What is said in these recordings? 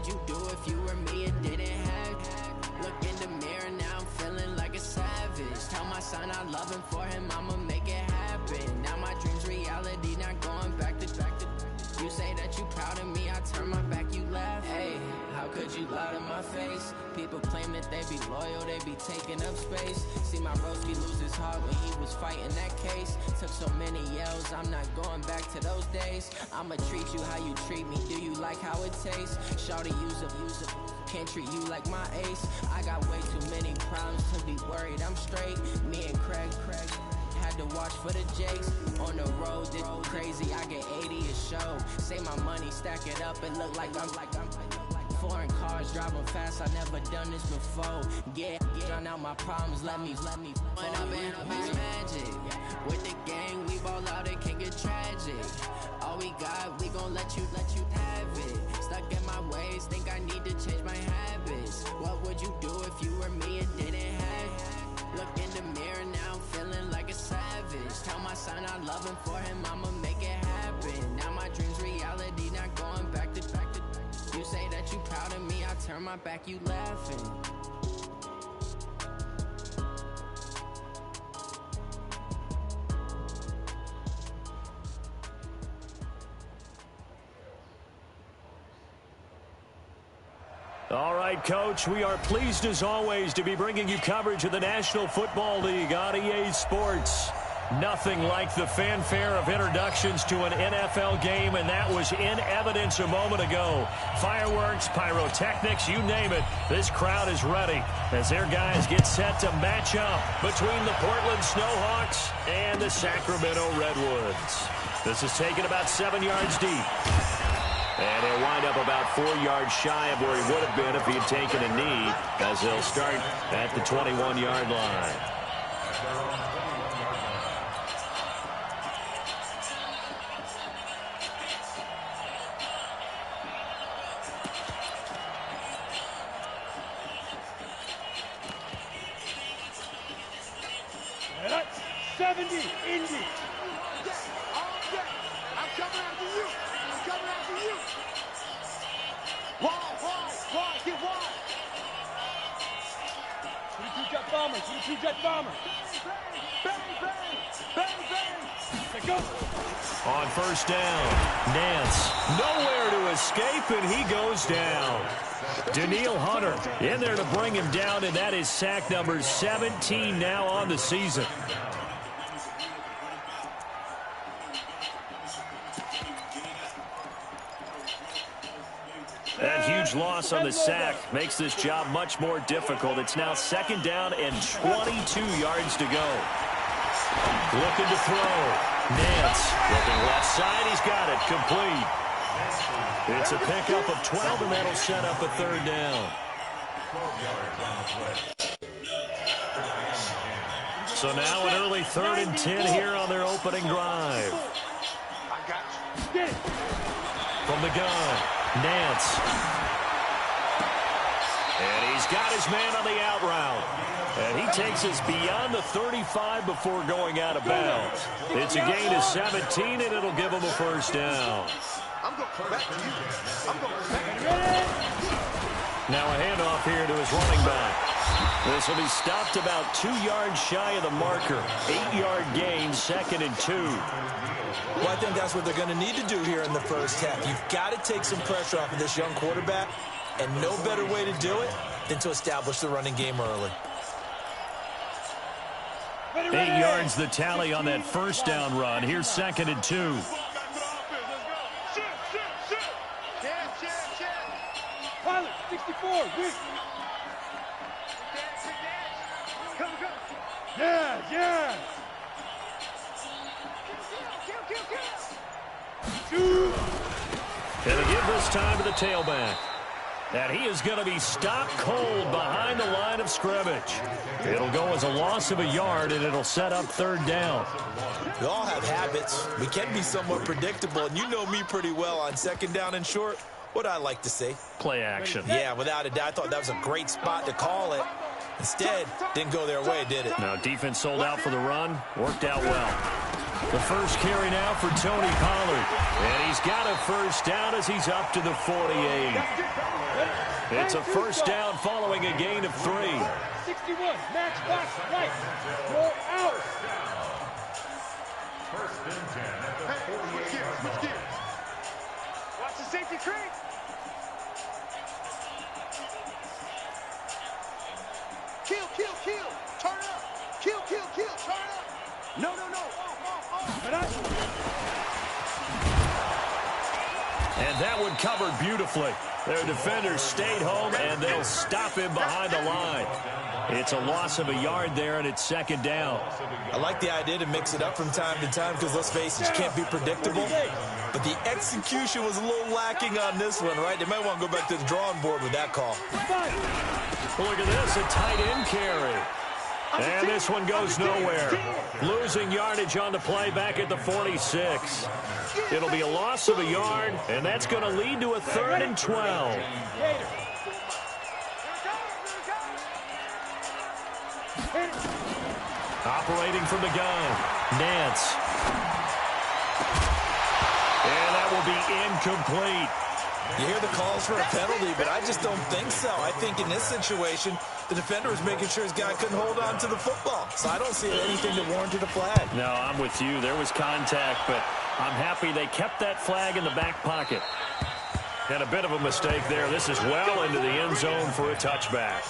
would you do if you were me and didn't have you? Look in the mirror, now I'm feeling like a savage. Tell my son I love him, for him I'ma make it happen. Now my dream's reality, not going back to. You say that you proud of me, I turn my back, you laugh. Hey, how could you lie to my face? People claim that they be loyal, they be taking up space. See my Roski lose his heart when he was fighting that case. Took so many yells, I'm not going back to those days. I'ma treat you how you treat me, do you like how it tastes? Shawty, use a can't treat you like my ace. I got way too many problems to be worried, I'm straight. Me and Craig had to watch for the Jakes. On the road, this crazy, I get 80 a show. Say my money, stack it up, and look like I'm foreign cars, driving fast, I never done this before. Get drown out my problems, let me When I've been up is magic. With the gang, we ball out, it can get tragic. All we got, we gon' let you have it. Stuck in my ways, think I need to change my habits. What would you do if you were me and didn't have it? Look in the mirror, now I'm feeling like a savage. Tell my son I love him, for him I'ma make it happen. Now my dream's reality, not going back to. You say that you proud of me, I turn my back, you laughing. All right, Coach, we are pleased as always to be bringing you coverage of the National Football League on EA Sports. Nothing like the fanfare of introductions to an NFL game, and that was in evidence a moment ago. Fireworks, pyrotechnics, you name it. This crowd is ready as their guys get set to match up between the Portland Snowhawks and the Sacramento Redwoods. This is taken about 7 yards deep. And he'll wind up about 4 yards shy of where he would have been if he had taken a knee, as they'll start at the 21-yard line. That's 70, Indy. I'm coming after you. I'm coming after you. Wide, get wide. 22-jet bomber, 22-jet bomber. Bang, bang, bang, bang. Let's go. On first down, Nance nowhere to escape, and he goes down. Daniil Hunter in there to bring him down, and that is sack number 17 now on the season. That huge loss on the sack makes this job much more difficult. It's now second down and 22 yards to go. Looking to throw. Nance looking left side. He's got it. Complete. It's a pickup of 12, and that'll set up a third down. So now an early 3rd and 10 here on their opening drive. From the gun, Nance. And he's got his man on the out route. And he takes us beyond the 35 before going out of bounds. It's a gain of 17, and it'll give him a first down. Now a handoff here to his running back. This will be stopped about 2 yards shy of the marker. 8-yard gain, 2nd and 2. Well, I think that's what they're going to need to do here in the first half. You've got to take some pressure off of this young quarterback, and no better way to do it than to establish the running game early. 8 yards the tally on that first down run. Here's 2nd and 2. Pilot, 64, good. Yeah. And they give this time to the tailback. And he is going to be stopped cold behind the line of scrimmage. It'll go as a loss of a yard, and it'll set up 3rd down. We all have habits. We can be somewhat predictable, and you know me pretty well on 2nd down and short. What I like to say? Play action. Yeah, without a doubt. I thought that was a great spot to call it. Instead, didn't go their way, did it? No, defense sold out for the run. Worked out well. The first carry now for Tony Pollard. And he's got a first down as he's up to the 48. It's a first down following a gain of 3. 61, match box right. Roll out. First and 10 at the 48. Switch gears. Watch the safety creep. Kill, kill, kill. Turn up. Kill, kill, kill. Turn up. No, no, no. And that one covered beautifully. Their defenders stayed home, and they'll stop him behind the line. It's a loss of a yard there, and it's second down. I like the idea to mix it up from time to time because, let's face it, you can't be predictable. But the execution was a little lacking on this one, right? They might want to go back to the drawing board with that call. Look at this, a tight end carry. And this one goes nowhere. Losing yardage on the play back at the 46. It'll be a loss of a yard, and that's going to lead to a 3rd and 12. Operating from the gun, Nance. And that will be incomplete. You hear the calls for a penalty, but I just don't think so. I think in this situation, the defender was making sure his guy couldn't hold on to the football. So I don't see anything that warranted a flag. No, I'm with you. There was contact, but I'm happy they kept that flag in the back pocket. And a bit of a mistake there. This is well into the end zone for a touchback.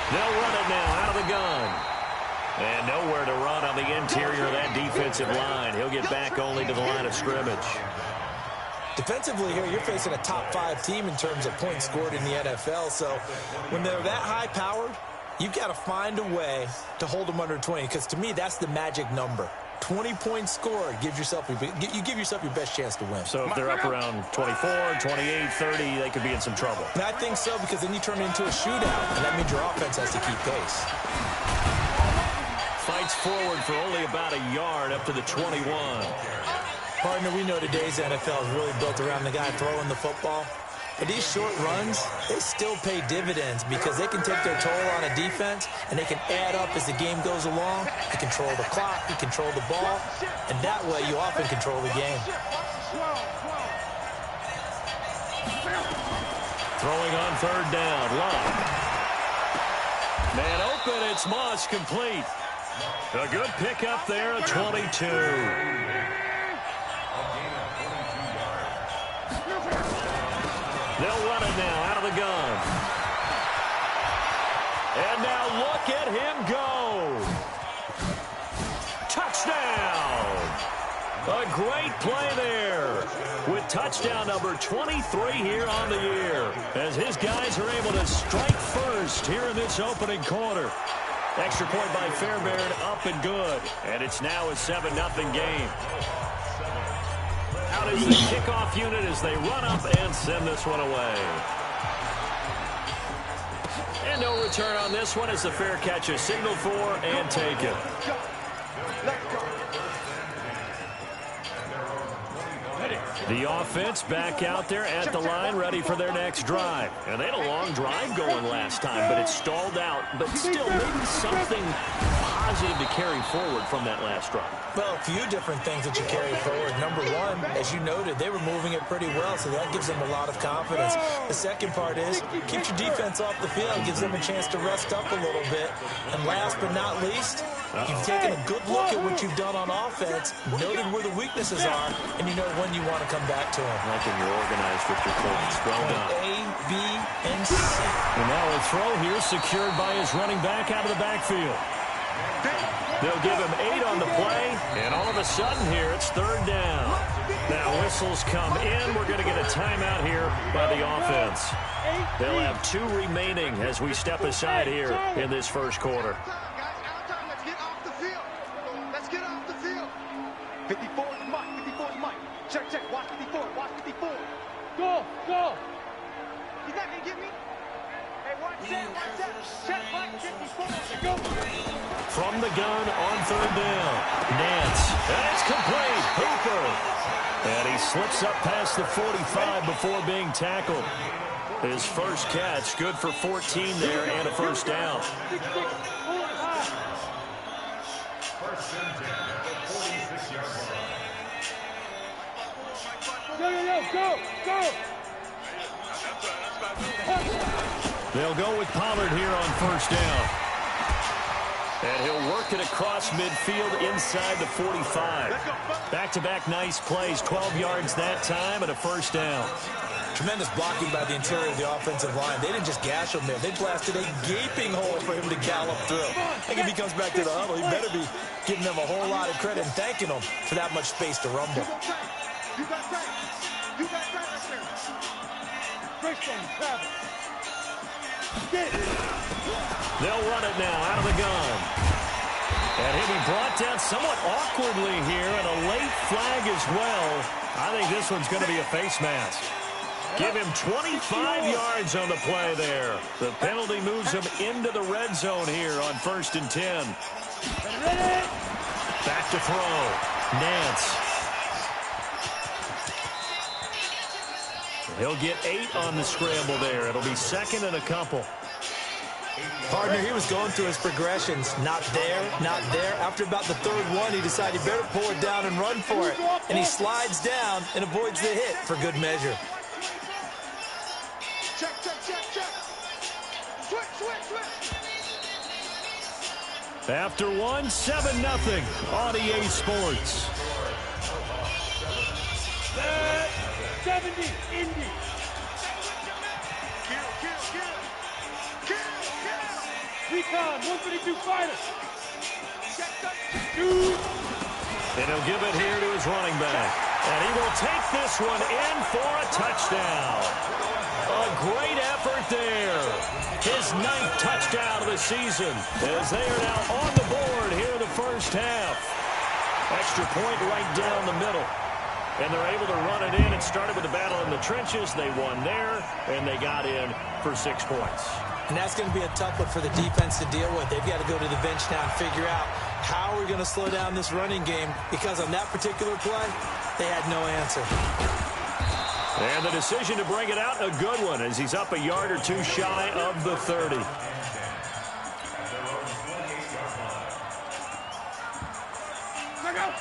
They'll run it now out of the gun. And nowhere to run on the interior of that defensive line. He'll get back only to the line of scrimmage. Defensively here, you're facing a top 5 team in terms of points scored in the NFL. So when they're that high-powered, you've got to find a way to hold them under 20. Because to me, that's the magic number. 20 points scored, you give yourself your best chance to win. So if they're up around 24, 28, 30, they could be in some trouble. And I think so, because then you turn it into a shootout, and that means your offense has to keep pace. Fights forward for only about a yard up to the 21. Partner, we know today's NFL is really built around the guy throwing the football. But these short runs, they still pay dividends because they can take their toll on a defense, and they can add up as the game goes along. You control the clock, you control the ball, and that way you often control the game. Throwing on 3rd down, Love. Man open, it's Moss, complete. A good pickup there at 22. They'll run it now out of the gun. And now look at him go. Touchdown. A great play there with touchdown number 23 here on the year as his guys are able to strike first here in this opening quarter. Extra point by Fairbairn, up and good. And it's now a 7-0 game. Out is the kickoff unit as they run up and send this one away. And no return on this one as the fair catch is signaled for and taken. The offense back out there at the line, ready for their next drive. And they had a long drive going last time, but it stalled out. But still, maybe something positive to carry forward from that last drive. Well, a few different things that you carry forward. Number one, as you noted, they were moving it pretty well, so that gives them a lot of confidence. The second part is, keeps your defense off the field, gives them a chance to rest up a little bit. And last but not least, you've taken a good look at what you've done on offense, noted where the weaknesses are, and you know when you want to come back to them. I think you're organized with your points. Well done. A, B, and C. And now a throw here secured by his running back out of the backfield. They'll give him 8 on the play, and all of a sudden here it's 3rd down. Now whistles come in. We're going to get a timeout here by the offense. They'll have 2 remaining as we step aside here in this first quarter. Let's get off the field. Let's get off the field. 54 is Mike. 54 is Mike. Check, check. Watch 54. Watch 54. Go, go. He's not going to get me. Hey, watch. From the gun on third down. Nance. And it's complete. Hooper. And he slips up past the 45 before being tackled. His first catch, good for 14 there and a first down. First and 10 at the 46-yard line. Go! They'll go with Pollard here on first down. And he'll work it across midfield inside the 45. Back-to-back nice plays, 12 yards that time and a first down. Tremendous blocking by the interior of the offensive line. They didn't just gash him there. They blasted a gaping hole for him to gallop through. I think if he comes back to the huddle, he better be giving them a whole lot of credit and thanking them for that much space to rumble. You got Frank. You got Frank right there. Break down, travel. Get it. They'll run it now out of the gun. And he'll be brought down somewhat awkwardly here, and a late flag as well. I think this one's going to be a face mask. Give him 25 yards on the play there. The penalty moves him into the red zone here on 1st and 10. Back to throw. Nance. He'll get 8 on the scramble there. It'll be second and a couple. Partner, he was going through his progressions. Not there, not there. After about the third one, he decided he better pull it down and run for it. And he slides down and avoids the hit for good measure. Check. Switch. After one, 7-0 on EA Sports. 70, Indy. Kill. Recon, 152 fighters. And he'll give it here to his running back. And he will take this one in for a touchdown. A great effort there. His 9th touchdown of the season as they are now on the board here in the first half. Extra point right down the middle. And they're able to run it in. It started with a battle in the trenches. They won there, and they got in for 6 points. And that's going to be a tough one for the defense to deal with. They've got to go to the bench now and figure out how we're going to slow down this running game, because on that particular play, they had no answer. And the decision to bring it out, a good one, as he's up a yard or two shy of the 30.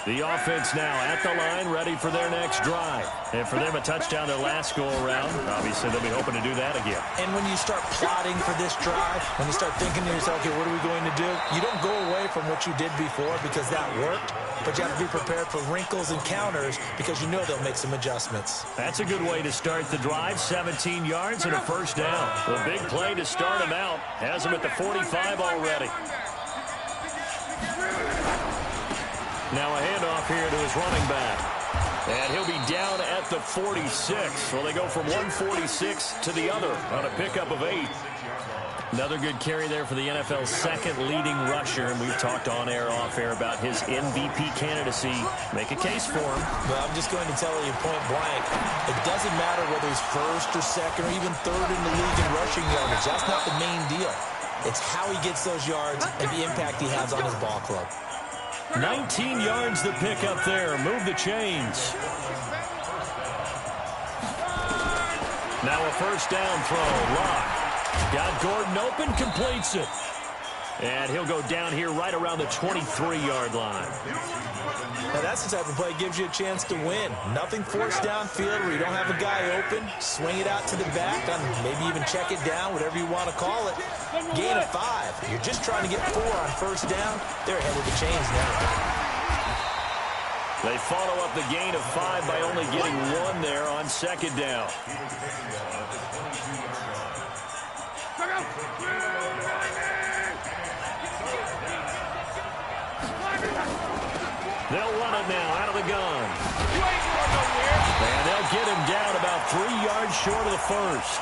The offense now at the line, ready for their next drive. And for them, a touchdown their last go-around. Obviously, they'll be hoping to do that again. And when you start plotting for this drive, when you start thinking to yourself, okay, what are we going to do? You don't go away from what you did before because that worked, but you have to be prepared for wrinkles and counters because you know they'll make some adjustments. That's a good way to start the drive. 17 yards and a first down. The big play to start him out has him at the 45 already. Now a handoff here to his running back. And he'll be down at the 46. So they go from 146 to the other on a pickup of 8. Another good carry there for the NFL's second leading rusher. And we've talked on air, off air about his MVP candidacy. Make a case for him. Well, I'm just going to tell you point blank. It doesn't matter whether he's first or second or even third in the league in rushing yardage. That's not the main deal. It's how he gets those yards and the impact he has on his ball club. 19 yards the pickup there. Move the chains. Now a first down throw. Lock. Got Gordon open, completes it. And he'll go down here right around the 23-yard line. Now that's the type of play that gives you a chance to win. Nothing forced downfield where you don't have a guy open. Swing it out to the back, maybe even check it down, whatever you want to call it. Gain of 5. You're just trying to get 4 on first down. They're ahead of the chains now. They follow up the gain of 5 by only getting 1 there on second down. They'll run it now out of the gun. And they'll get him down about 3 yards short of the first.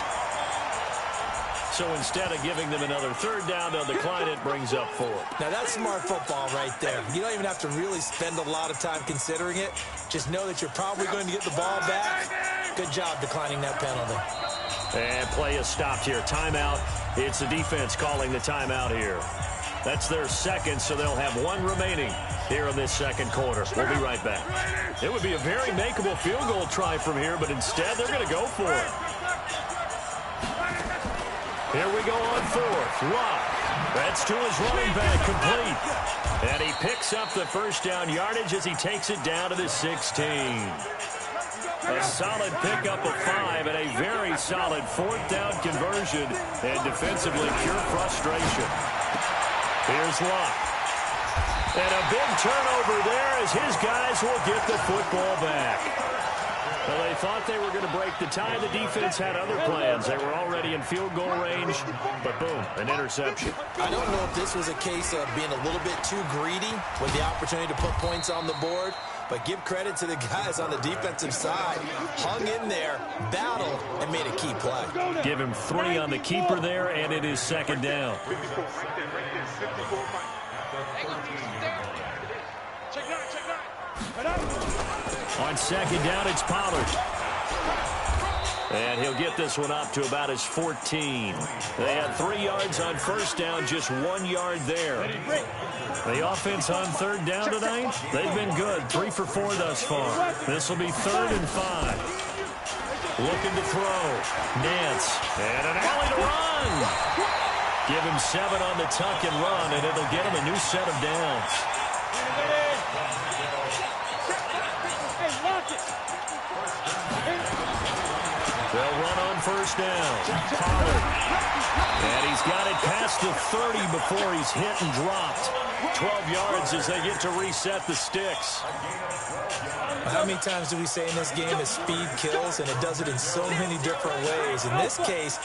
So instead of giving them another third down, they'll decline it, brings up 4. Now that's smart football right there. You don't even have to really spend a lot of time considering it. Just know that you're probably going to get the ball back. Good job declining that penalty. And play is stopped here. Timeout It's the defense calling the timeout here. That's their second, so they'll have one remaining here in this second quarter. We'll be right back. It would be a very makeable field goal try from here, but instead they're going to go for it. Here we go on fourth. Locke. That's to his running back, complete. And he picks up the first down yardage as he takes it down to the 16. A solid pickup of 5 and a very solid fourth down conversion. And defensively, pure frustration. Here's Locke. And a big turnover there as his guys will get the football back. Well, they thought they were going to break the tie. The defense had other plans. They were already in field goal range, but boom, an interception. I don't know if this was a case of being a little bit too greedy with the opportunity to put points on the board, but give credit to the guys on the defensive side. Hung in there, battled, and made a key play. Give him 3 on the keeper there, and it is second down. On second down, it's Pollard. And he'll get this one up to about his 14. They had 3 yards on first down, just 1 yard there. The offense on third down tonight, they've been good. 3 for 4 thus far. This will be 3rd and 5. Looking to throw. Nance. And an alley to run. Give him 7 on the tuck and run, and it'll get him a new set of downs. They'll run on first down. Pollard. And he's got it past the 30 before he's hit and dropped. 12 yards as they get to reset the sticks. How many times do we say in this game that speed kills, and it does it in so many different ways? In this case,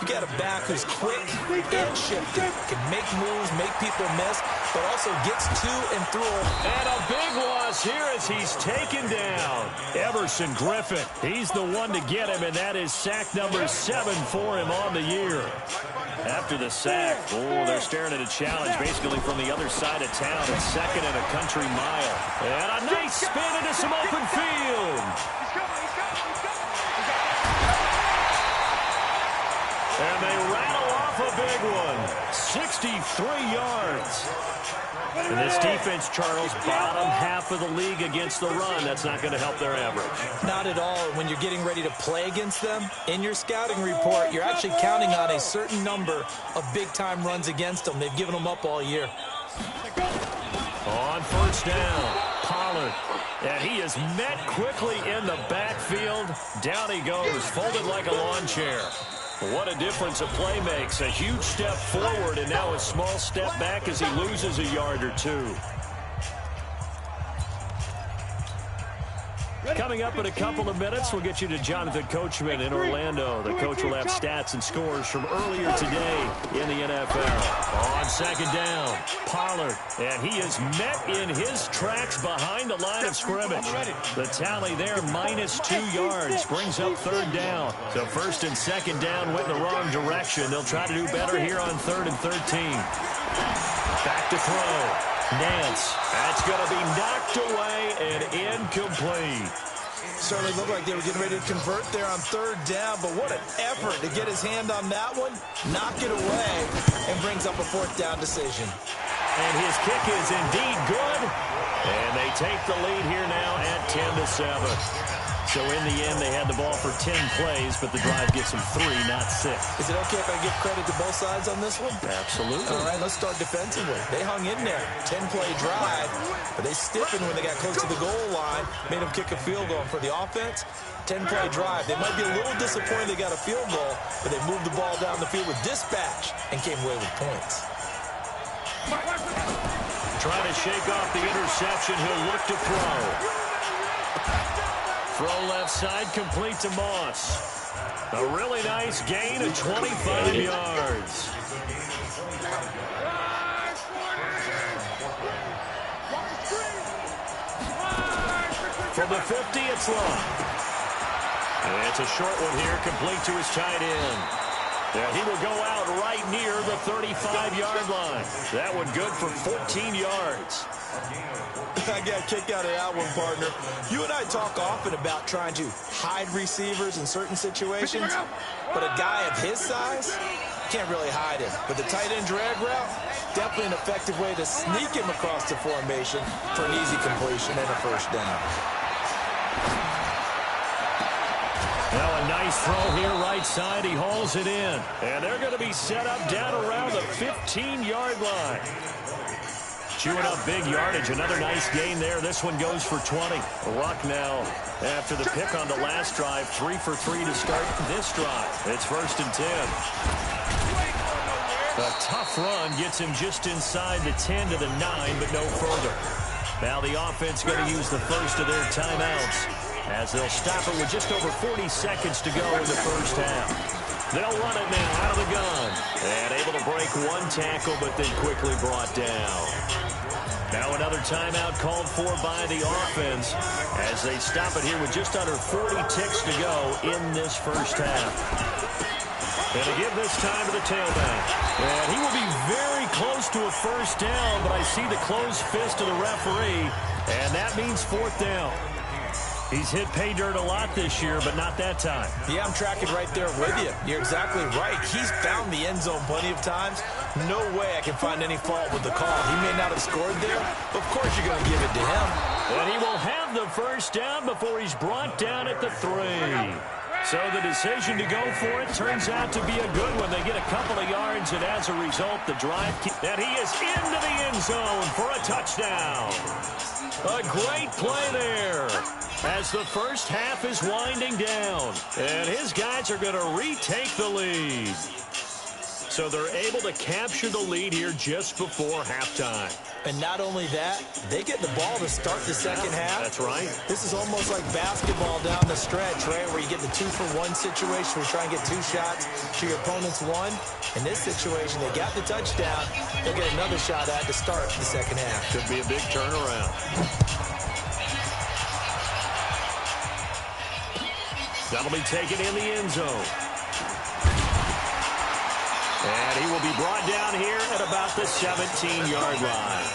you got a back who's quick and shifty, can make moves, make people miss, but also gets to and through. And a big loss here as he's taken down. Everson Griffin, he's the one to get him, and that is sack number 7 for him on the year. After the sack, they're staring at a challenge basically from the other side of town. It's second and a country mile. And a nice spin into some open field. And they rattle off a big one. 63 yards. And this defense, Charles, bottom half of the league against the run. That's not going to help their average. Not at all. When you're getting ready to play against them, in your scouting report, you're actually counting on a certain number of big-time runs against them. They've given them up all year. On first down, Pollard. And he is met quickly in the backfield. Down he goes, folded like a lawn chair. What a difference a play makes. A huge step forward and now a small step back as he loses a yard or 2. Coming up in a couple of minutes, we'll get you to Jonathan Coachman in Orlando. The coach will have stats and scores from earlier today in the NFL. On second down, Pollard. And he is met in his tracks behind the line of scrimmage. The tally there, minus 2 yards, brings up third down. So first and second down went in the wrong direction. They'll try to do better here on 3rd and 13. Back to throw. Nance. That's going to be knocked away and incomplete. Certainly looked like they were getting ready to convert there on 3rd down, but what an effort to get his hand on that one, knock it away, and brings up a 4th down decision. And his kick is indeed good, and they take the lead here now at 10-7. So in the end, they had the ball for 10 plays, but the drive gets them 3, not 6. Is it okay if I give credit to both sides on this one? Absolutely. All right, let's start defensively. They hung in there, 10-play drive, but they stiffened when they got close to the goal line, made them kick a field goal. For the offense, 10-play drive. They might be a little disappointed they got a field goal, but they moved the ball down the field with dispatch and came away with points. Trying to shake off the interception. He'll look to throw. Throw left side, complete to Moss. A really nice gain of 25 yards. From the 50, it's Locke. And it's a short one here, complete to his tight end. And he will go out right near the 35-yard line. That one good for 14 yards. I got a kick out of that one, partner. You and I talk often about trying to hide receivers in certain situations, but a guy of his size can't really hide him. But the tight end drag route, definitely an effective way to sneak him across the formation for an easy completion and a first down. Now a nice throw here right side. He hauls it in. And they're going to be set up down around the 15-yard line. Chewing up big yardage. Another nice gain there. This one goes for 20. Luck now after the pick on the last drive. 3 for 3 to start this drive. It's 1st and 10. A tough run gets him just inside the 10 to the 9, but no further. Now the offense going to use the first of their timeouts as they'll stop it with just over 40 seconds to go in the first half. They'll run it now out of the gun. And able to break one tackle, but then quickly brought down. Now another timeout called for by the offense as they stop it here with just under 40 ticks to go in this first half. And to give this time to the tailback. And he will be very close to a first down, but I see the closed fist of the referee, and that means 4th down. He's hit pay dirt a lot this year, but not that time. Yeah, I'm tracking right there with you. You're exactly right. He's found the end zone plenty of times. No way I can find any fault with the call. He may not have scored there, but of course you're going to give it to him. And he will have the first down before he's brought down at the 3. So the decision to go for it turns out to be a good one. They get a couple of yards, and as a result, the drive. And he is into the end zone for a touchdown. A great play there as the first half is winding down. And his guys are going to retake the lead. So they're able to capture the lead here just before halftime. And not only that, they get the ball to start the second half. That's right. This is almost like basketball down the stretch, right, where you get the 2-for-1 situation where you try and get 2 shots to your opponent's 1. In this situation, they got the touchdown. They'll get another shot at to start the second half. Could be a big turnaround. That'll be taken in the end zone. And he will be brought down here at about the 17-yard line.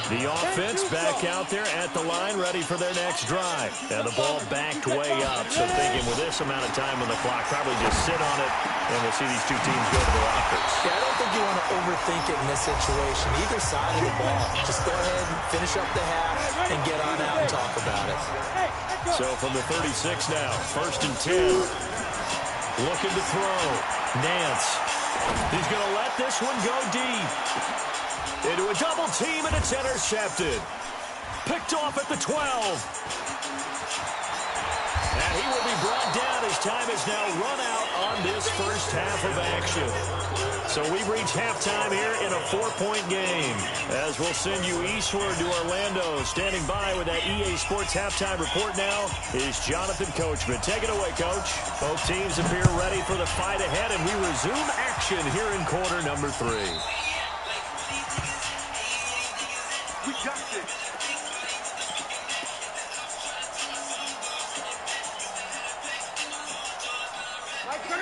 The offense back out there at the line, ready for their next drive. And the ball backed way up. So thinking with this amount of time on the clock, probably just sit on it, and we'll see these two teams go to the lockers. Yeah, I don't think you want to overthink it in this situation. Either side of the ball. Just go ahead and finish up the half and get on out and talk about it. So from the 36 now, 1st and 10. Looking to throw. Nance. He's going to let this one go deep. Into a double team, and it's intercepted. Picked off at the 12. And he will be brought down as time is now run out on this first half of action. So we've reached halftime here in a 4-point game. As we'll send you eastward to Orlando. Standing by with that EA Sports halftime report now is Jonathan Coachman. Take it away, Coach. Both teams appear ready for the fight ahead, and we resume action here in quarter number 3. We got this.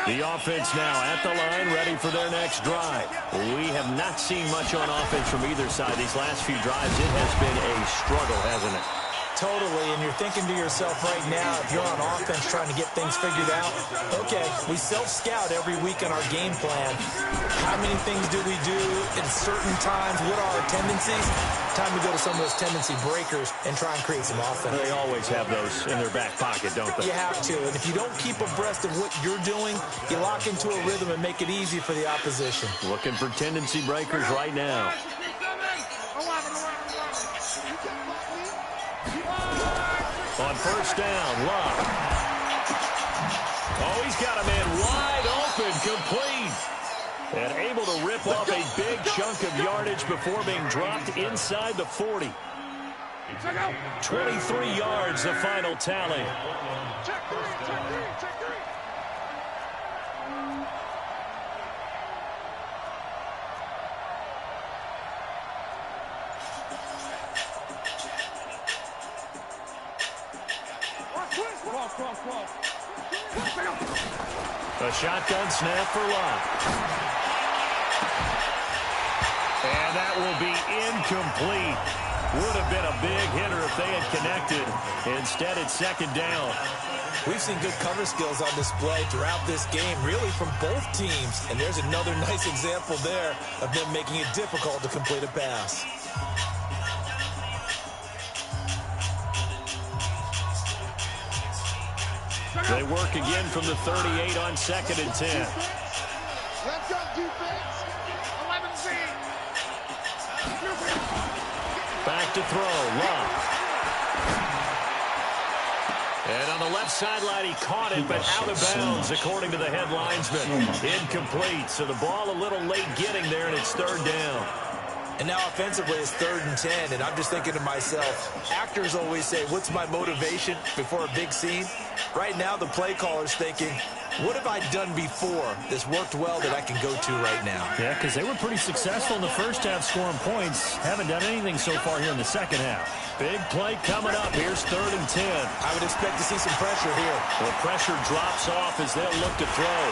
The offense now at the line, ready for their next drive. We have not seen much on offense from either side. These last few drives, it has been a struggle, hasn't it? Totally, and you're thinking to yourself right now, if you're on offense trying to get things figured out, okay, we self-scout every week on our game plan. How many things do we do in certain times? What are our tendencies? Time to go to some of those tendency breakers and try and create some offense. They always have those in their back pocket, don't they? You have to, and if you don't keep abreast of what you're doing, you lock into a rhythm and make it easy for the opposition. Looking for tendency breakers right now. On first down, Love. Oh, he's got a man wide open, complete. And able to rip off a big chunk of yardage before being dropped inside the 40. 23 yards, the final tally. Check three. A shotgun snap for Love. And that will be incomplete. Would have been a big hitter if they had connected. Instead, it's second down. We've seen good cover skills on display throughout this game, really from both teams. And there's another nice example there of them making it difficult to complete a pass. They work again from the 38 on 2nd and 10. Let's go, defense. 11-Z. Back to throw. Love. And on the left sideline, he caught it, but out of bounds, according to the head linesman. Incomplete, so the ball a little late getting there, and it's 3rd down. And now offensively it's 3rd and 10, and I'm just thinking to myself, actors always say, what's my motivation before a big scene? Right now the play caller's thinking, what have I done before that's worked well that I can go to right now? Yeah, because they were pretty successful in the first half scoring points. Haven't done anything so far here in the second half. Big play coming up. Here's 3rd and 10. I would expect to see some pressure here. The pressure drops off as they'll look to throw.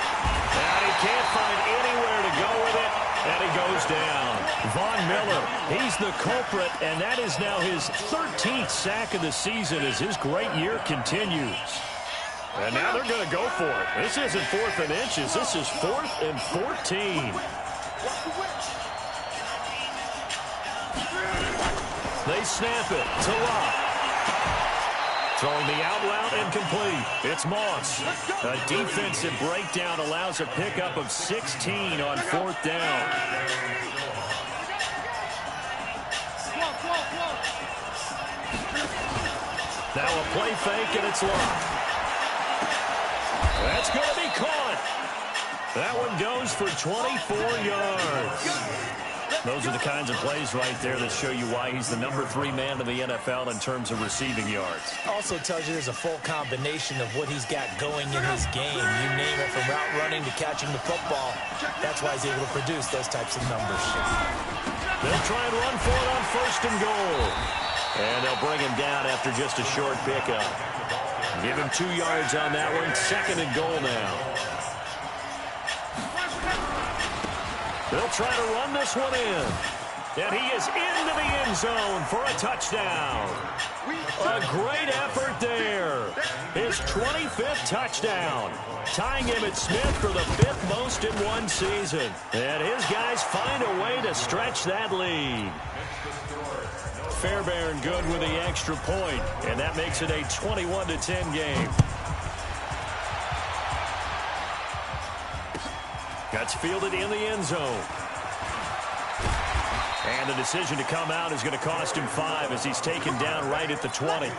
And he can't find anywhere to go with it. And he goes down. Von Miller, he's the culprit, and that is now his 13th sack of the season as his great year continues. And now they're going to go for it. This isn't 4th and inches. This is 4th and 14. They snap it to Locke. Throwing the out route and complete. It's Moss. A defensive breakdown allows a pickup of 16 on 4th down. Now a play fake, and it's Locke. That's going to be caught. That one goes for 24 yards. Those are the kinds of plays right there that show you why he's the number 3 man in the NFL in terms of receiving yards. Also tells you there's a full combination of what he's got going in his game. You name it, from route running to catching the football. That's why he's able to produce those types of numbers. They'll try and run for it on 1st and goal. And they'll bring him down after just a short pickup. Give him 2 yards on that one. 2nd and goal now. They'll try to run this one in. And he is into the end zone for a touchdown. A great effort there. His 25th touchdown. Tying him at Smith for the 5th most in one season. And his guys find a way to stretch that lead. Fairbairn good with the extra point. And that makes it a 21-10 game. That's fielded in the end zone. And the decision to come out is going to cost him 5 as he's taken down right at the 20.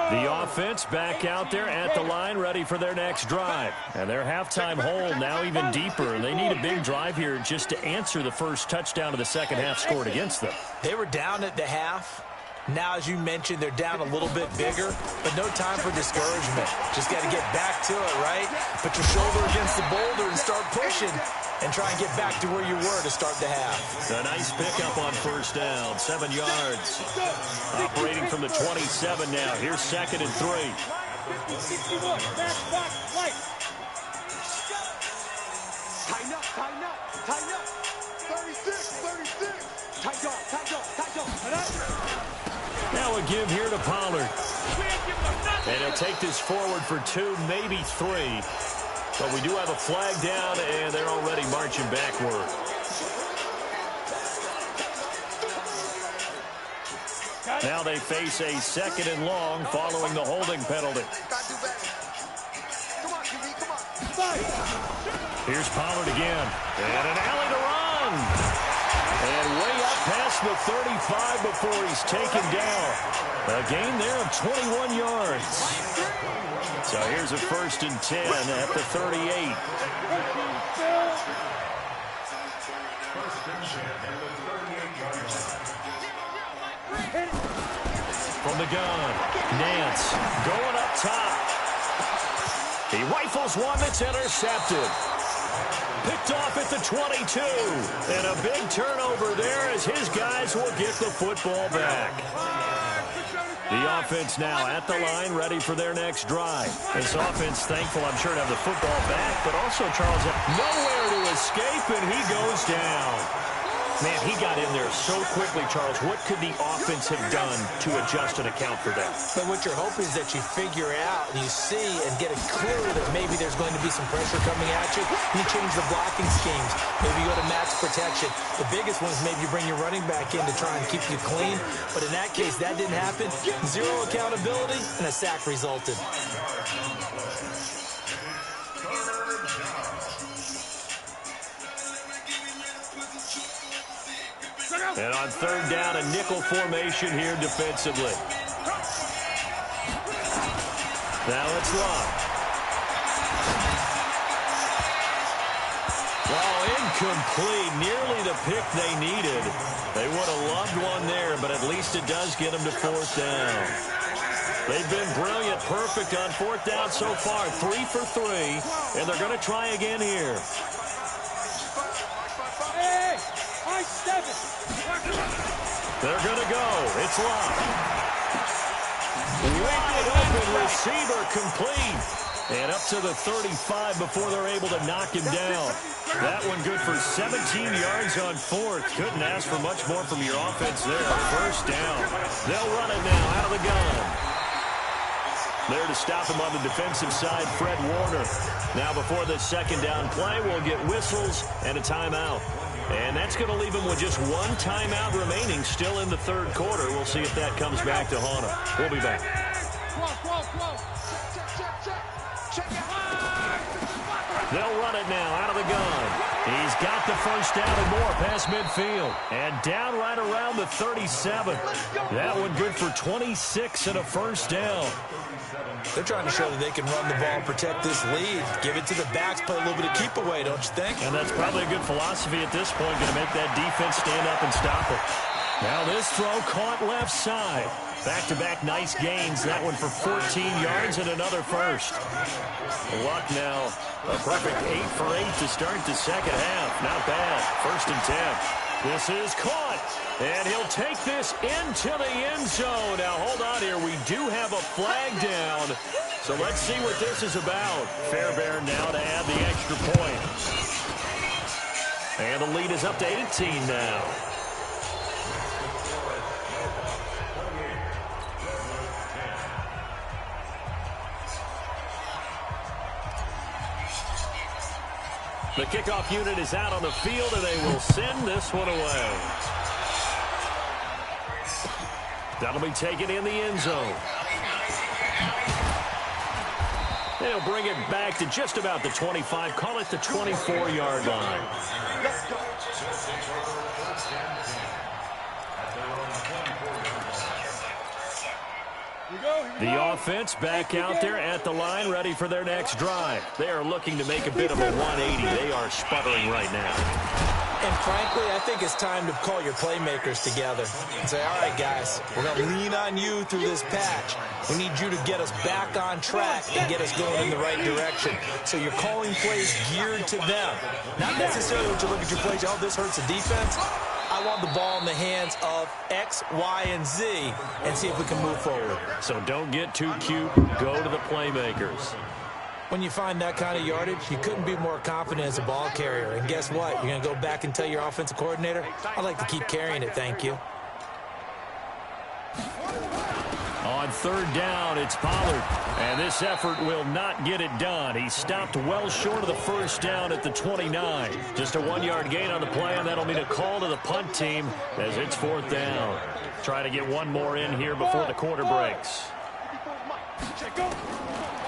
The offense back out there at the line, ready for their next drive. And their halftime hole now even deeper. They need a big drive here just to answer the first touchdown of the second half scored against them. They were down at the half. Now, as you mentioned, they're down a little bit bigger, but no time for discouragement. Just got to get back to it, right? Put your shoulder against the boulder and start pushing and try and get back to where you were to start the half. A nice pickup on 1st down, 7 yards. Operating from the 27 now. Here's 2nd and 3. 61, back, right. Tighten up, tighten up, tighten up. 36. Tighten up. Now a give here to Pollard. And he'll take this forward for 2, maybe 3. But we do have a flag down, and they're already marching backward. Now they face a 2nd and long following the holding penalty. Here's Pollard again. And an alley to run. And way up past the 35 before he's taken down. A gain there of 21 yards. So here's a 1st and 10 at the 38. From the gun, Nance going up top. He rifles one that's intercepted. Picked off at the 22. And a big turnover there as his guys will get the football back. The offense now at the line, ready for their next drive. This offense thankful, I'm sure, to have the football back, but also, Charles, nowhere to escape, and he goes down. Man, he got in there so quickly, Charles. What could the offense have done to adjust and account for that? But what you're hoping is that you figure out and you see and get a clue that maybe there's going to be some pressure coming at you. You change the blocking schemes. Maybe you go to max protection. The biggest one is maybe you bring your running back in to try and keep you clean. But in that case, that didn't happen. Zero accountability, and a sack resulted. And on third down, a nickel formation here defensively. Now it's Love. Oh, incomplete. Nearly the pick they needed. They would have loved one there, but at least it does get them to fourth down. They've been brilliant, perfect on fourth down so far. 3 for 3, and they're going to try again here. They're going to go. It's Love. Wide open receiver complete. And up to the 35 before they're able to knock him down. That one good for 17 yards on fourth. Couldn't ask for much more from your offense there. First down. They'll run it now out of the gun. There to stop him on the defensive side, Fred Warner. Now before the second down play, we'll get whistles and a timeout. And that's going to leave him with just one timeout remaining still in the third quarter. We'll see if that comes back to haunt him. We'll be back. They'll run it now out of the gun. He's got the first down and more past midfield. And down right around the 37. That one good for 26 and a first down. They're trying to show that they can run the ball, protect this lead, give it to the backs, play a little bit of keep away, don't you think? And that's probably a good philosophy at this point, going to make that defense stand up and stop it. Now this throw caught left side. Back-to-back nice gains. That one for 14 yards and another first. Luck now. A perfect 8 for 8 to start the second half. Not bad. First and 10. This is caught. And he'll take this into the end zone. Now, hold on here. We do have a flag down. So let's see what this is about. Fairbairn now to add the extra point. And the lead is up to 18 now. The kickoff unit is out on the field, and they will send this one away. That'll be taken in the end zone. They'll bring it back to just about the 25. Call it the 24-yard line. The offense back out there at the line, ready for their next drive. They are looking to make a bit of a 180. They are sputtering right now. And frankly, I think it's time to call your playmakers together and say, all right, guys, we're going to lean on you through this patch. We need you to get us back on track and get us going in the right direction. So you're calling plays geared to them. Not necessarily when you look at your plays, oh, this hurts the defense. I want the ball in the hands of X, Y, and Z and see if we can move forward. So don't get too cute. Go to the playmakers. When you find that kind of yardage, you couldn't be more confident as a ball carrier. And guess what? You're going to go back and tell your offensive coordinator, I'd like to keep carrying it, thank you. On third down, it's Pollard. And this effort will not get it done. He stopped well short of the first down at the 29. Just a 1-yard gain on the play, and that'll mean a call to the punt team as it's fourth down. Try to get one more in here before the quarter breaks.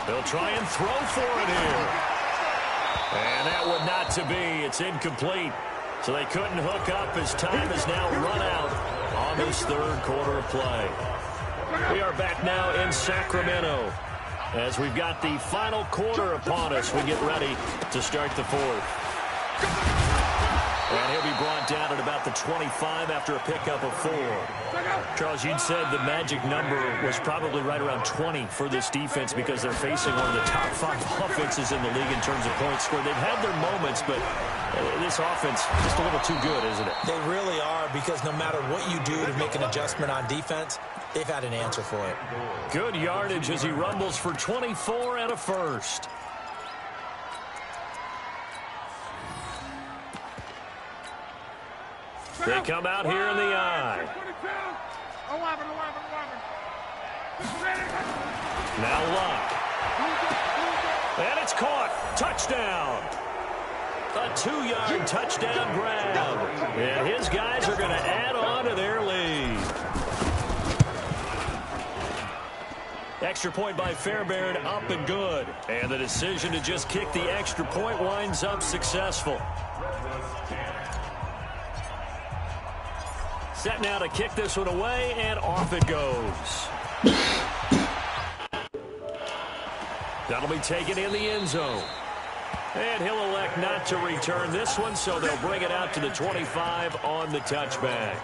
They'll try and throw for it here. And that one not to be. It's incomplete. So they couldn't hook up as time is now run out on this third quarter of play. We are back now in Sacramento as we've got the final quarter upon us. We get ready to start the fourth. And he'll be brought down at about the 25 after a pickup of 4. Charles, you'd said the magic number was probably right around 20 for this defense because they're facing one of the top 5 offenses in the league in terms of points scored. They've had their moments, but this offense just a little too good, isn't it? They really are, because no matter what you do to make an adjustment on defense, they've had an answer for it. Good yardage as he rumbles for 24 and a first. They come out here in the I. Now Luck. And it's caught. Touchdown. A 2-yard touchdown grab. And his guys are going to add on to their lead. Extra point by Fairbairn, up and good. And the decision to just kick the extra point winds up successful. Set now to kick this one away, and off it goes. That'll be taken in the end zone. And he'll elect not to return this one, so they'll bring it out to the 25 on the touchback.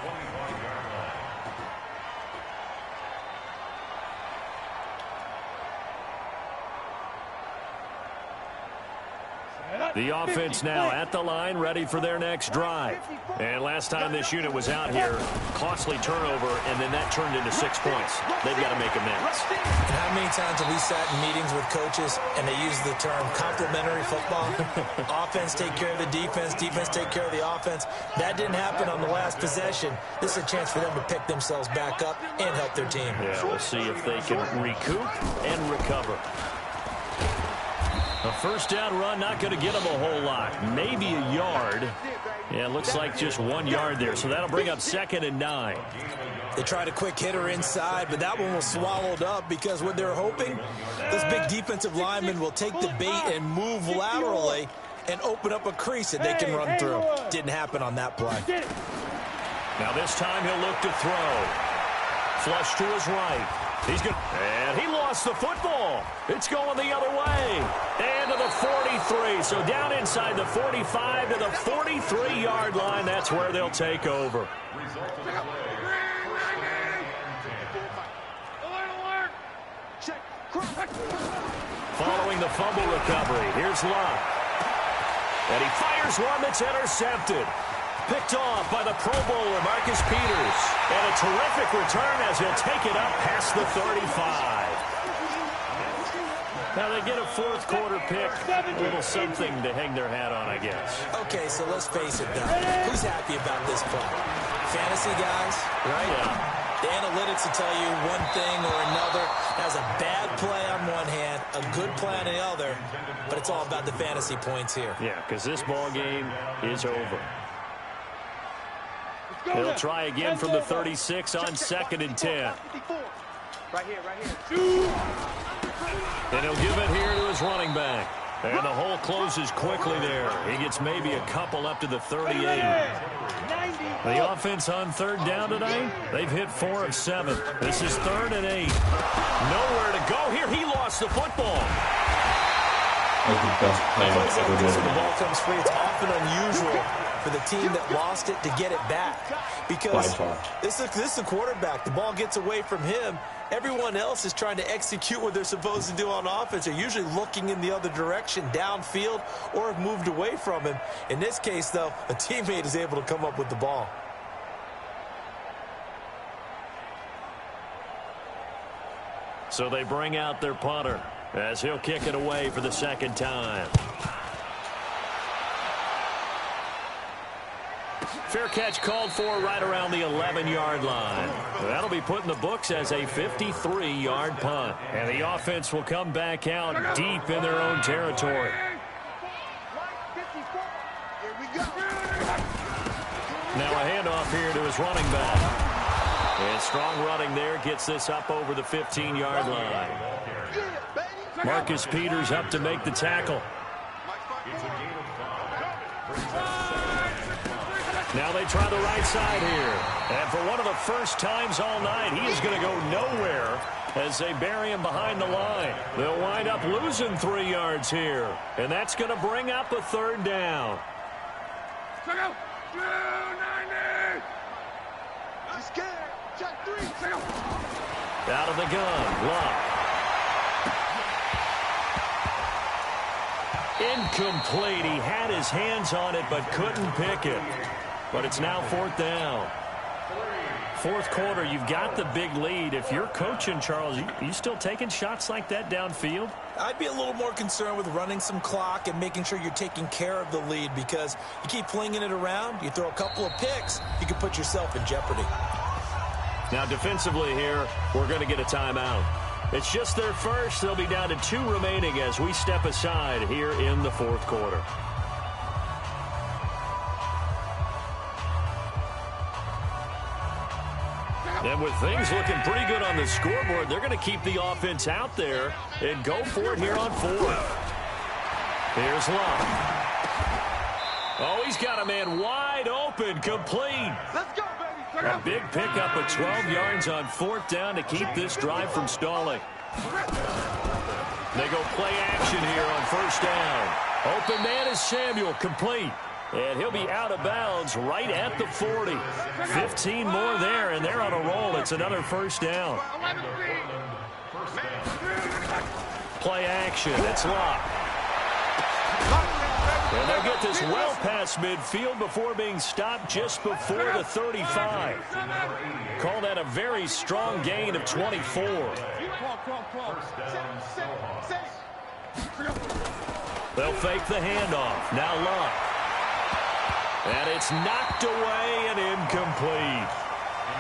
The offense now at the line, ready for their next drive. And last time this unit was out here, costly turnover, and then that turned into 6 points. They've got to make amends. And how many times have we sat in meetings with coaches and they use the term complementary football? Offense take care of the defense, defense take care of the offense. That didn't happen on the last possession. This is a chance for them to pick themselves back up and help their team. Yeah, we'll see if they can recoup and recover. A first down run, not going to get them a whole lot. Maybe a yard. Yeah, it looks like just 1 yard there. So that'll bring up 2nd and 9. They tried a quick hitter inside, but that one was swallowed up because what they're hoping, this big defensive lineman will take the bait and move laterally and open up a crease that they can run through. Didn't happen on that play. Now this time he'll look to throw. Flush to his right. He's good. And he lost the football. It's going the other way. And to the 43. So down inside the 45 to the 43-yard line. That's where they'll take over. Following the fumble recovery, here's Luck. And he fires one that's intercepted. Picked off by the Pro Bowler, Marcus Peters. And a terrific return as he'll take it up past the 35. Now they get a fourth quarter pick. A little something to hang their hat on, I guess. Okay, so let's face it, though. Who's happy about this play? Fantasy guys, right? Yeah. The analytics will tell you one thing or another. That was a bad play on one hand, a good play on the other. But it's all about the fantasy points here. Yeah, because this ball game is over. He'll try again from the 36 on 2nd and 10. Right here. And he'll give it here to his running back. And the hole closes quickly there. He gets maybe a couple up to the 38. The offense on 3rd down tonight, they've hit 4 of 7. This is 3rd and 8. Nowhere to go here. He lost the football. That's the best play I've ever When been the in. ball comes free, it's often unusual for the team that lost it to get it back. Because this is a quarterback. The ball gets away from him. Everyone else is trying to execute what they're supposed to do on offense. They're usually looking in the other direction, downfield, or have moved away from him. In this case, though, a teammate is able to come up with the ball. So they bring out their punter as he'll kick it away for the 2nd time. Fair catch called for right around the 11-yard line. That'll be put in the books as a 53-yard punt. And the offense will come back out deep in their own territory. Now a handoff here to his running back. And strong running there gets this up over the 15-yard line. Marcus Peters up to make the tackle. Now they try the right side here. And for one of the first times all night, he is going to go nowhere as they bury him behind the line. They'll wind up losing 3 yards here. And that's going to bring up a 3rd down. Out of the gun, Luck. Incomplete. He had his hands on it but couldn't pick it. But it's now 4th down. Fourth quarter, you've got the big lead. If you're coaching, Charles, you still taking shots like that downfield? I'd be a little more concerned with running some clock and making sure you're taking care of the lead, because you keep flinging it around, you throw a couple of picks, you can put yourself in jeopardy. Now, defensively here, we're going to get a timeout. It's just their first. They'll be down to 2 remaining as we step aside here in the fourth quarter. And with things looking pretty good on the scoreboard, they're going to keep the offense out there and go for it here on fourth. Here's Love. Oh, he's got a man wide open, complete. Let's go, baby. A big pickup of 12 yards on fourth down to keep this drive from stalling. They go play action here on first down. Open man is Samuel, complete. And he'll be out of bounds right at the 40. 15 more there, and they're on a roll. It's another first down. Play action. It's Locke. And they'll get this well past midfield before being stopped just before the 35. Call that a very strong gain of 24. They'll fake the handoff. Now Locke. And it's knocked away and incomplete.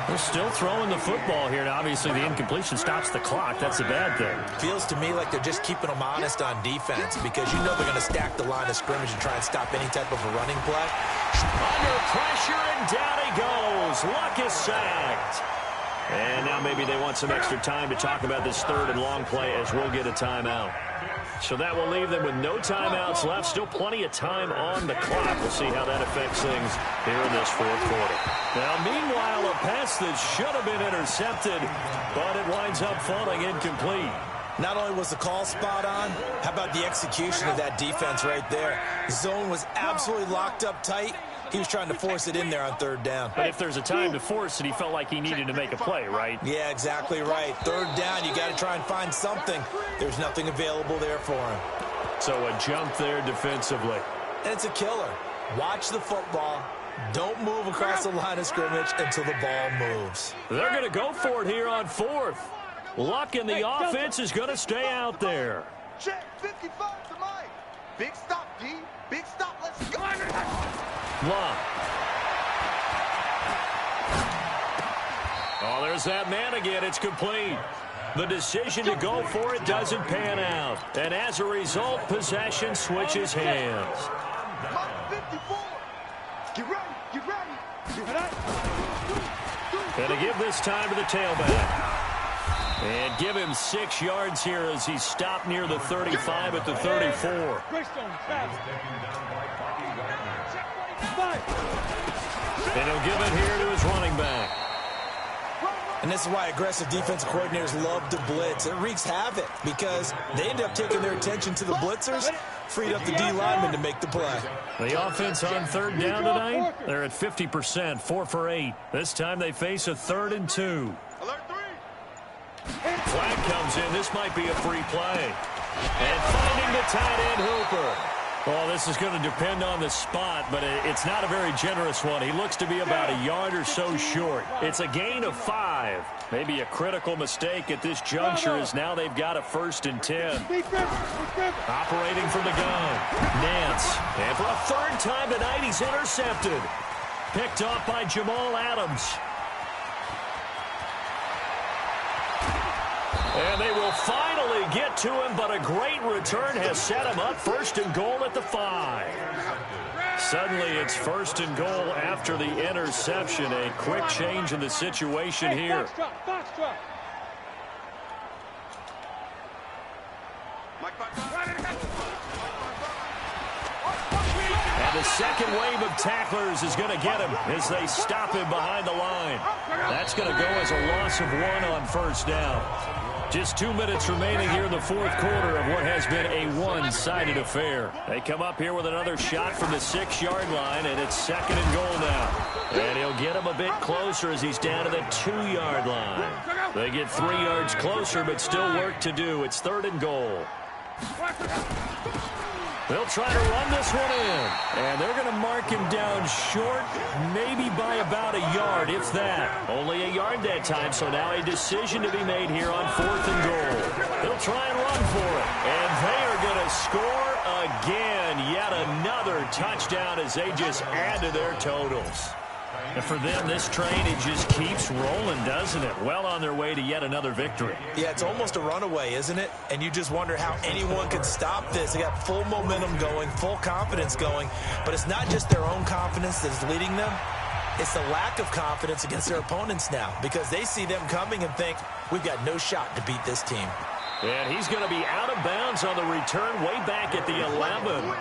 They're still throwing the football here. Now, obviously, the incompletion stops the clock. That's a bad thing. Feels to me like they're just keeping them honest on defense, because you know they're going to stack the line of scrimmage and try and stop any type of a running play. Under pressure, and down he goes. Luck is sacked. And now maybe they want some extra time to talk about this third and long play as we'll get a timeout. So that will leave them with no timeouts left. Still plenty of time on the clock. We'll see how that affects things here in this fourth quarter. Now, meanwhile, a pass that should have been intercepted, but it winds up falling incomplete. Not only was the call spot on, how about the execution of that defense right there? The zone was absolutely locked up tight. He was trying to force it in there on third down. But if there's a time to force it, he felt like he needed to make a play, right? Yeah, exactly right. Third down, you got to try and find something. There's nothing available there for him. So a jump there defensively. And it's a killer. Watch the football. Don't move across the line of scrimmage until the ball moves. They're going to go for it here on fourth. Luck in the offense is going to stay out there. Check 55 to Mike. Big stop, D. Big stop. Let's go. Luck. Oh, there's that man again. It's complete. The decision to go for it doesn't pan out. And as a result, possession switches hands. Mike 54. Get ready. Get ready. And to give this time to the tailback. And give him 6 yards here as he stopped near the 35 at the 34. And he'll give it here to his running back. And this is why aggressive defensive coordinators love to blitz. It wreaks havoc because they end up taking their attention to the blitzers, freed up the D lineman to make the play. The offense on third down tonight, they're at 50%, 4 for 8. This time they face a 3rd and 2. Alert 3. Flag comes in. This might be a free play. And finding the tight end Hooper. Well, this is going to depend on the spot, but it's not a very generous one. He looks to be about a yard or so short. It's a gain of 5. Maybe a critical mistake at this juncture as now they've got a 1st and 10. Operating from the gun. Nance. And for a 3rd time tonight, he's intercepted. Picked off by Jamal Adams. And they will finally get to him, but a great return has set him up 1st and goal at the 5. Suddenly it's 1st and goal after the interception. A quick change in the situation here. And the second wave of tacklers is going to get him as they stop him behind the line. That's going to go as a loss of 1 on 1st down. Just 2 minutes remaining here in the fourth quarter of what has been a one-sided affair. They come up here with another shot from the 6-yard line, and it's 2nd and goal now. And he'll get him a bit closer as he's down to the 2-yard line. They get 3 yards closer, but still work to do. It's 3rd and goal. They'll try to run this one in. And they're going to mark him down short, maybe by about a yard, if that. Only a yard that time, so now a decision to be made here on 4th and goal. They'll try and run for it. And they are going to score again. Yet another touchdown as they just add to their totals. And for them, this train, it just keeps rolling, doesn't it? Well on their way to yet another victory. Yeah, it's almost a runaway, isn't it? And you just wonder how anyone could stop this. They got full momentum going, full confidence going. But it's not just their own confidence that's leading them. It's the lack of confidence against their opponents now, because they see them coming and think, we've got no shot to beat this team. And he's going to be out of bounds on the return way back at the 11.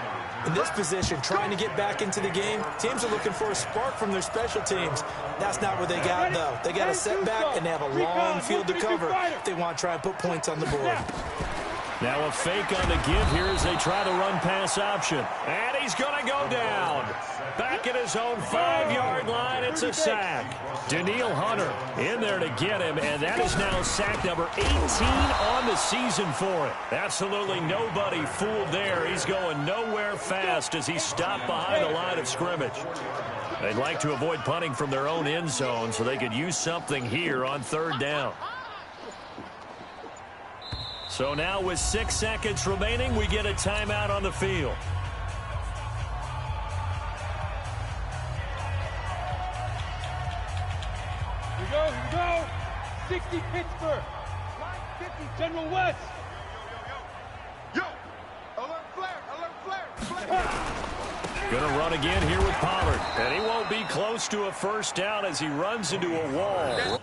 In this position, trying to get back into the game, teams are looking for a spark from their special teams. That's not what they got, though. They got a setback, and they have a long field to cover if they want to try and put points on the board. Now a fake on the give here as they try the run-pass option. And he's going to go down. Back at his own 5-yard line, it's a sack. Daniil Hunter in there to get him, and that is now sack number 18 on the season for it. Absolutely nobody fooled there. He's going nowhere fast as he stopped behind the line of scrimmage. They'd like to avoid punting from their own end zone so they could use something here on 3rd down. So now with 6 seconds remaining, we get a timeout on the field. Here we go. 60 Pittsburgh. Line 50, General West. Yo, alert flare. Gonna run again here with Pollard. And he won't be close to a first down as he runs into a wall.